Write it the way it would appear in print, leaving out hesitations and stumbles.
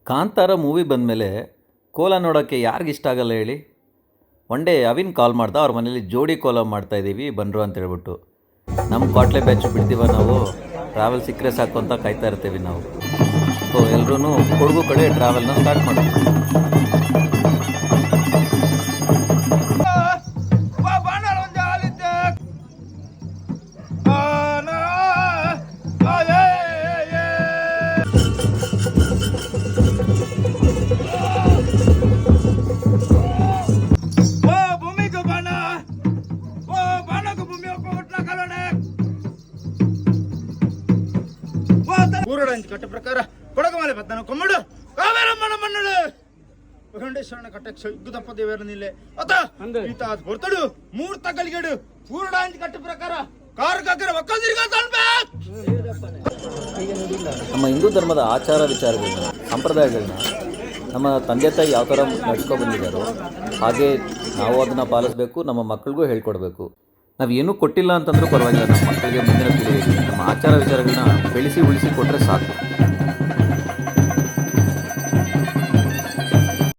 Kantara movie ಬಂದಮೇಲೆ ಕೋಲ ನೋಡೋಕ್ಕೆ ಯಾರಿಗಿಷ್ಟ ಆಗಲ್ಲ ಹೇಳಿ. ಒನ್ ಡೇ ಅವಿನ್ ಕಾಲ್ ಮಾಡ್ದ, ಅವ್ರ ಮನೇಲಿ ಜೋಡಿ ಕೋಲ ಮಾಡ್ತಾಯಿದ್ದೀವಿ ಬನ್ರು ಅಂತ ಹೇಳ್ಬಿಟ್ಟು. ನಮ್ಮ ಕ್ವಾಟ್ಲೆ ಬ್ಯಾಚ್ ಬಿಡ್ತೀವ ನಾವು, ಟ್ರಾವೆಲ್ ಸಿಕ್ಕರೆ ಸಾಕು ಅಂತ ಕಾಯ್ತಾ ಇರ್ತೀವಿ ನಾವು. ಸೊ ಎಲ್ಲರೂ ಕೊಡಗು ಕಡೆ ಟ್ರಾವೆಲ್ನ ಸ್ಟಾರ್ಟ್ ಮಾಡ್ತೀವಿ. ಕಟ್ಟ ಪ್ರಕಾರ ಕೊಡಗಮಲೆ ಪತ್ತನ ಕೊಮ್ಮಡು ಕಾವೇರಮ್ಮನ ಮಣ್ಣಳು ವೆಂಕಟೇಶ್ವರನ ಕಟ್ಟಕ್ಕೆ ಸಿಗ್ಗು ತಪ್ಪದೇವೇರನಿಲ್ಲೆ ಅತ ಈತ ಹೊರ್ತಡು ಮೂರ್ ತಗಲಿಗೆಡು ಪೂರ್ಣಾಂಚ ಕಟ್ಟ ಪ್ರಕಾರ ಕಾರ್ಗಗರ ಒಕ್ಕದಿರ್ಗ ತನ್ಬೇಕು. ನಮ್ಮ ಹಿಂದೂ ಧರ್ಮದ ಆಚಾರ ವಿಚಾರಗಳನ್ನ, ಸಂಪ್ರದಾಯಗಳನ್ನ ನಮ್ಮ ತಂದೆ ತಾಯಿ ಯಾವ ಥರ ನಡ್ಸ್ಕೊಂಡು ಬಂದಿದ್ದಾರೋ ಹಾಗೆ ನಾವು ಅದನ್ನು ಪಾಲಿಸಬೇಕು, ನಮ್ಮ ಮಕ್ಕಳಿಗೂ ಹೇಳ್ಕೊಡ್ಬೇಕು. ನಾವು ಏನೂ ಕೊಟ್ಟಿಲ್ಲ ಅಂತಂದ್ರೂ ಪರವಾಗಿಲ್ಲ, ನಮ್ಮ ಮಕ್ಕಳಿಗೆ ಮುಂದಿನ ಪೀಳಿಗೆಗೆ ನಮ್ಮ ಆಚಾರ ವಿಚಾರಗಳನ್ನ ಬೆಳೆಸಿ ಉಳಿಸಿ ಕೊಟ್ಟರೆ ಸಾಕು.